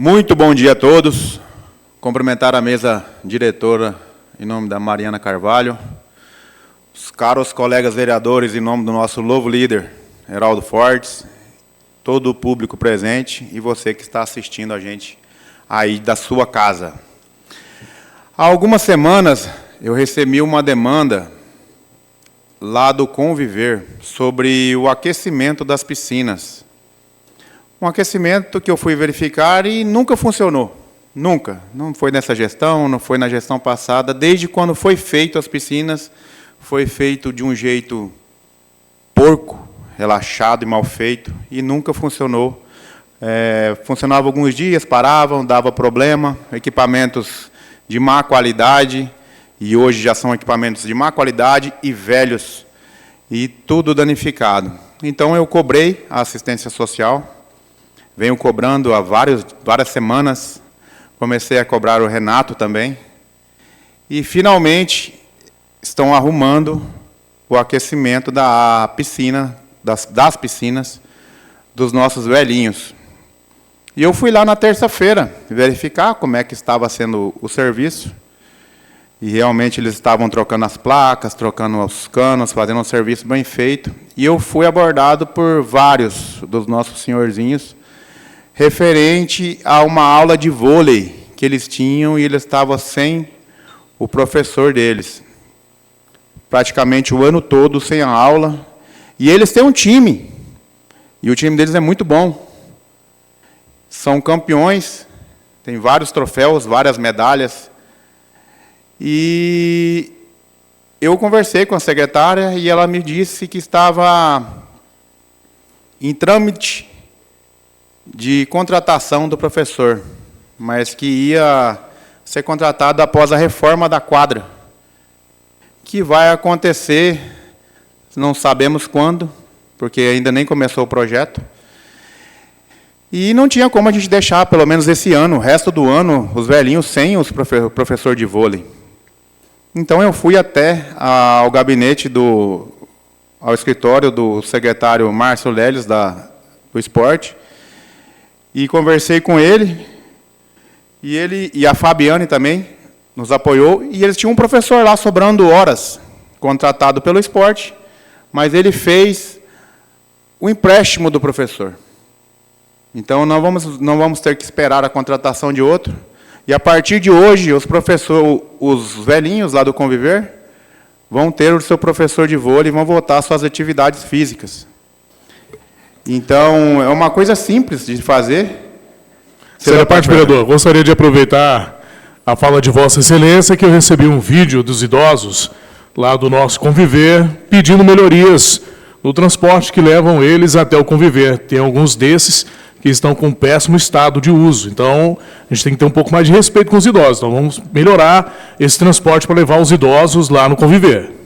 Muito bom dia a todos. Cumprimentar a mesa diretora em nome da Mariana Carvalho, os caros colegas vereadores em nome do nosso novo líder, Heraldo Fortes, todo o público presente e você que está assistindo a gente aí da sua casa. Há algumas semanas eu recebi uma demanda lá do Conviver sobre o aquecimento das piscinas. Um aquecimento que eu fui verificar e nunca funcionou. Nunca. Não foi nessa gestão, não foi na gestão passada. Desde quando foi feito as piscinas, foi feito de um jeito porco, relaxado e mal feito, e nunca funcionou. Funcionava alguns dias, paravam, dava problema, equipamentos de má qualidade, e hoje já são equipamentos de má qualidade e velhos, e tudo danificado. Então eu cobrei a assistência social, venho cobrando há várias semanas, comecei a cobrar o Renato também, e finalmente estão arrumando o aquecimento da piscina, das piscinas dos nossos velhinhos. E eu fui lá na terça-feira verificar como é que estava sendo o serviço, e realmente eles estavam trocando as placas, trocando os canos, fazendo um serviço bem feito, e eu fui abordado por vários dos nossos senhorzinhos, referente a uma aula de vôlei que eles tinham e eles estavam sem o professor deles. Praticamente o ano todo sem a aula. E eles têm um time. E o time deles é muito bom. São campeões, tem vários troféus, várias medalhas. E eu conversei com a secretária e ela me disse que estava em trâmite de contratação do professor, mas que ia ser contratado após a reforma da quadra, que vai acontecer, não sabemos quando, porque ainda nem começou o projeto, e não tinha como a gente deixar, pelo menos esse ano, o resto do ano, os velhinhos sem o professor de vôlei. Então eu fui até ao gabinete, ao escritório do secretário Márcio Leles, do esporte, e conversei com ele, e a Fabiane também nos apoiou, e eles tinham um professor lá sobrando horas, contratado pelo esporte, mas ele fez o empréstimo do professor. Então, não vamos ter que esperar a contratação de outro, e a partir de hoje, os velhinhos lá do Conviver vão ter o seu professor de vôlei e vão voltar às suas atividades físicas. Então, é uma coisa simples de fazer. Senhora parte, vereador, gostaria de aproveitar a fala de Vossa Excelência, que eu recebi um vídeo dos idosos lá do nosso Conviver, pedindo melhorias no transporte que levam eles até o Conviver. Tem alguns desses que estão com péssimo estado de uso. Então, a gente tem que ter um pouco mais de respeito com os idosos. Então, vamos melhorar esse transporte para levar os idosos lá no Conviver.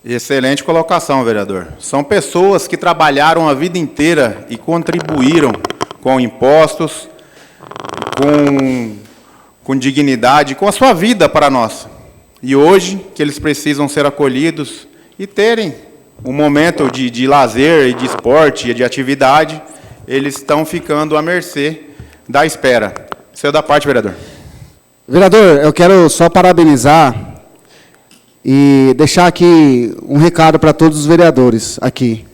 Excelente colocação, vereador. São pessoas que trabalharam a vida inteira e contribuíram com impostos, com dignidade, com a sua vida para nós. E hoje, que eles precisam ser acolhidos e terem um momento de lazer e de esporte e de atividade, eles estão ficando à mercê da espera. Seu da parte, vereador. Vereador, eu quero só parabenizar e deixar aqui um recado para todos os vereadores aqui.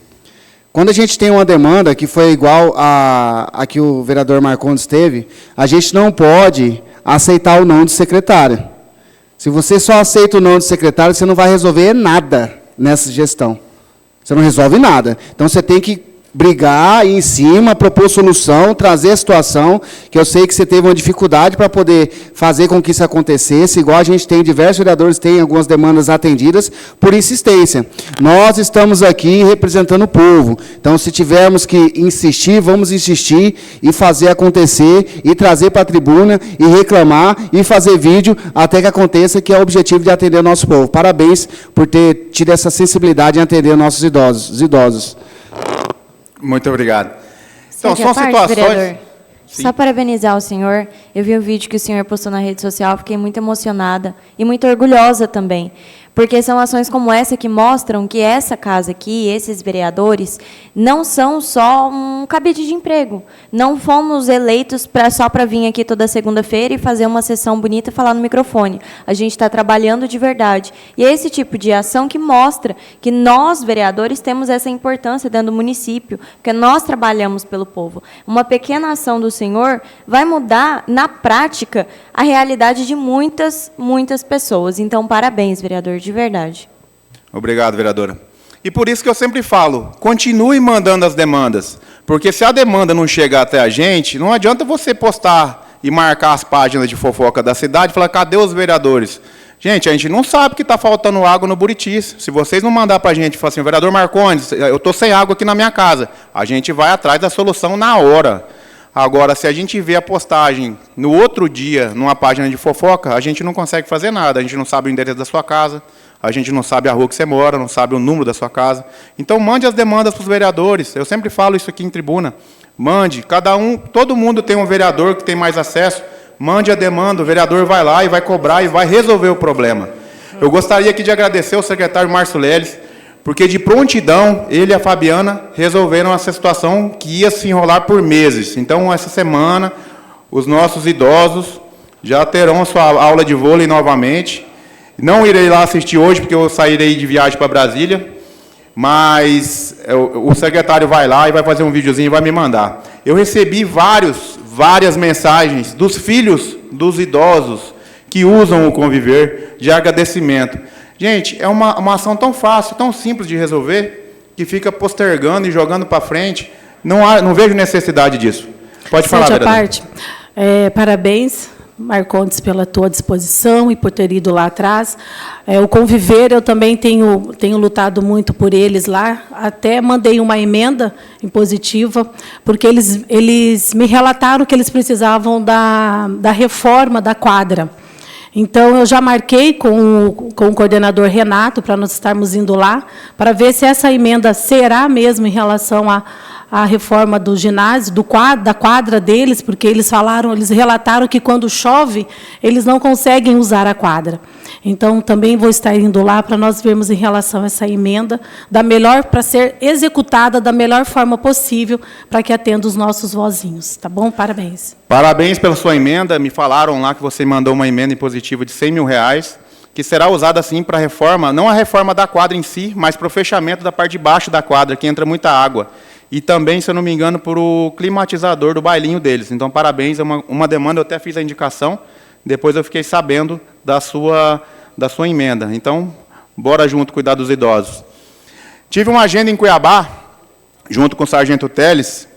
Quando a gente tem uma demanda que foi igual a que o vereador Marcondes teve, a gente não pode aceitar o não do secretário. Se você só aceita o não do secretário, você não vai resolver nada nessa gestão. Você não resolve nada. Então, você tem que brigar em cima, propor solução, trazer a situação, que eu sei que você teve uma dificuldade para poder fazer com que isso acontecesse, igual a gente tem, diversos vereadores têm algumas demandas atendidas por insistência. Nós estamos aqui representando o povo, então se tivermos que insistir, vamos insistir e fazer acontecer, e trazer para a tribuna, e reclamar, e fazer vídeo, até que aconteça, que é o objetivo de atender o nosso povo. Parabéns por ter tido essa sensibilidade em atender os nossos idosos. Muito obrigado. Então, são situações... Vereador, só parabenizar o senhor. Eu vi o vídeo que o senhor postou na rede social, fiquei muito emocionada e muito orgulhosa também, Porque são ações como essa que mostram que essa casa aqui, esses vereadores, não são só um cabide de emprego. Não fomos eleitos só para vir aqui toda segunda-feira e fazer uma sessão bonita e falar no microfone. A gente está trabalhando de verdade. E é esse tipo de ação que mostra que nós, vereadores, temos essa importância dentro do município, porque nós trabalhamos pelo povo. Uma pequena ação do senhor vai mudar, na prática, a realidade de muitas, muitas pessoas. Então, parabéns, vereador, de verdade. Obrigado, vereadora. E por isso que eu sempre falo, continue mandando as demandas, porque se a demanda não chegar até a gente, não adianta você postar e marcar as páginas de fofoca da cidade e falar, cadê os vereadores? Gente, a gente não sabe que está faltando água no Buritis. Se vocês não mandar para a gente e falar assim, vereador Marcondes, eu estou sem água aqui na minha casa, a gente vai atrás da solução na hora. Agora, se a gente vê a postagem no outro dia, numa página de fofoca, a gente não consegue fazer nada. A gente não sabe o endereço da sua casa, a gente não sabe a rua que você mora, não sabe o número da sua casa. Então, mande as demandas para os vereadores. Eu sempre falo isso aqui em tribuna. Mande, todo mundo tem um vereador que tem mais acesso. Mande a demanda, o vereador vai lá e vai cobrar e vai resolver o problema. Eu gostaria aqui de agradecer ao secretário Márcio Leles, porque de prontidão, ele e a Fabiana resolveram essa situação que ia se enrolar por meses. Então, essa semana, os nossos idosos já terão sua aula de vôlei novamente. Não irei lá assistir hoje, porque eu sairei de viagem para Brasília, mas o secretário vai lá e vai fazer um videozinho e vai me mandar. Eu recebi várias mensagens dos filhos dos idosos que usam o Conviver de agradecimento. Gente, é uma ação tão fácil, tão simples de resolver, que fica postergando e jogando para frente. Não vejo necessidade disso. Pode falar, vereador. Parte. Parabéns, Marcondes, pela tua disposição e por ter ido lá atrás. O Conviver, eu também tenho lutado muito por eles lá. Até mandei uma emenda impositiva, porque eles me relataram que eles precisavam da reforma da quadra. Então, eu já marquei com o coordenador Renato, para nós estarmos indo lá, para ver se essa emenda será mesmo em relação à reforma do ginásio, da quadra deles, porque eles relataram que quando chove, eles não conseguem usar a quadra. Então, também vou estar indo lá para nós vermos em relação a essa emenda, para ser executada da melhor forma possível, para que atenda os nossos vozinhos. Tá bom? Parabéns. Parabéns pela sua emenda. Me falaram lá que você mandou uma emenda impositiva de R$100 mil, que será usada, sim, para a reforma, não a reforma da quadra em si, mas para o fechamento da parte de baixo da quadra, que entra muita água. E também, se eu não me engano, por o climatizador do bailinho deles. Então, parabéns, é uma demanda, eu até fiz a indicação, depois eu fiquei sabendo da sua emenda. Então, bora junto cuidar dos idosos. Tive uma agenda em Cuiabá, junto com o sargento Teles,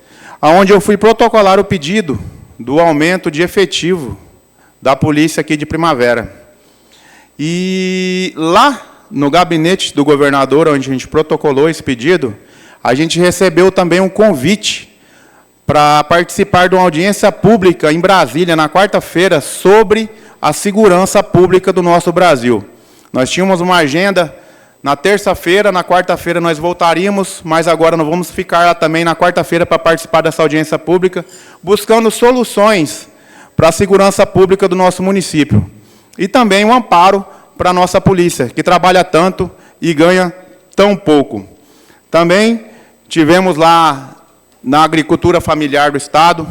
onde eu fui protocolar o pedido do aumento de efetivo da polícia aqui de Primavera. E lá, no gabinete do governador, onde a gente protocolou esse pedido, a gente recebeu também um convite para participar de uma audiência pública em Brasília, na quarta-feira, sobre a segurança pública do nosso Brasil. Nós tínhamos uma agenda na terça-feira, na quarta-feira nós voltaríamos, mas agora nós vamos ficar lá também na quarta-feira para participar dessa audiência pública, buscando soluções para a segurança pública do nosso município. E também um amparo para a nossa polícia, que trabalha tanto e ganha tão pouco. Também tivemos lá na agricultura familiar do Estado,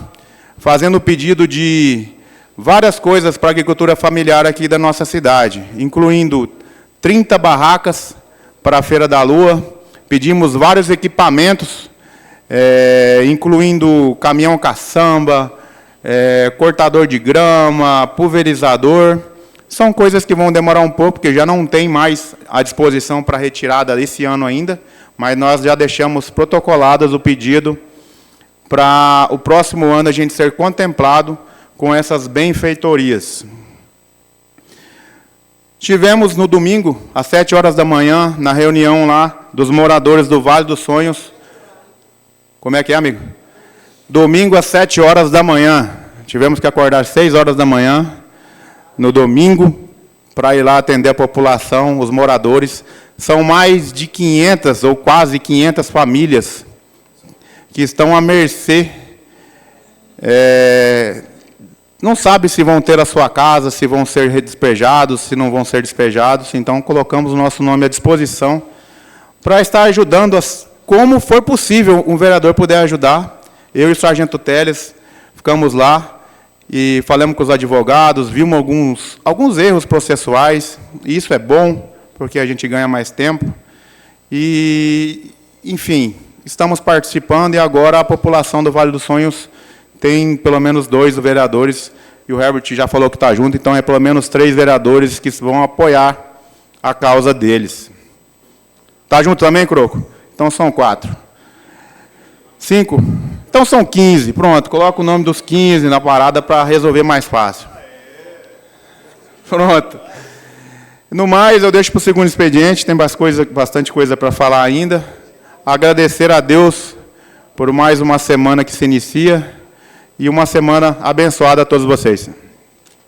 fazendo pedido de várias coisas para a agricultura familiar aqui da nossa cidade, incluindo 30 barracas para a Feira da Lua, pedimos vários equipamentos, incluindo caminhão caçamba, cortador de grama, pulverizador. São coisas que vão demorar um pouco, porque já não tem mais à disposição para retirada esse ano ainda, mas nós já deixamos protocoladas o pedido para o próximo ano a gente ser contemplado com essas benfeitorias. Tivemos no domingo, às 7 horas da manhã, na reunião lá dos moradores do Vale dos Sonhos. Como é que é, amigo? Domingo, às 7 horas da manhã. Tivemos que acordar às 6 horas da manhã, no domingo, para ir lá atender a população, os moradores. São mais de 500 ou quase 500 famílias que estão à mercê não sabe se vão ter a sua casa, se vão ser despejados, se não vão ser despejados. Então, colocamos o nosso nome à disposição para estar ajudando, como for possível um vereador puder ajudar. Eu e o sargento Teles ficamos lá e falamos com os advogados, vimos alguns erros processuais, e isso é bom, porque a gente ganha mais tempo. E, enfim, estamos participando, e agora a população do Vale dos Sonhos tem pelo menos 2 vereadores, e o Herbert já falou que está junto, então é pelo menos 3 vereadores que vão apoiar a causa deles. Está junto também, Croco? Então são 4. 5? Então são 15. Pronto, coloca o nome dos 15 na parada para resolver mais fácil. Pronto. No mais, eu deixo para o segundo expediente, tem bastante coisa para falar ainda. Agradecer a Deus por mais uma semana que se inicia, e uma semana abençoada a todos vocês.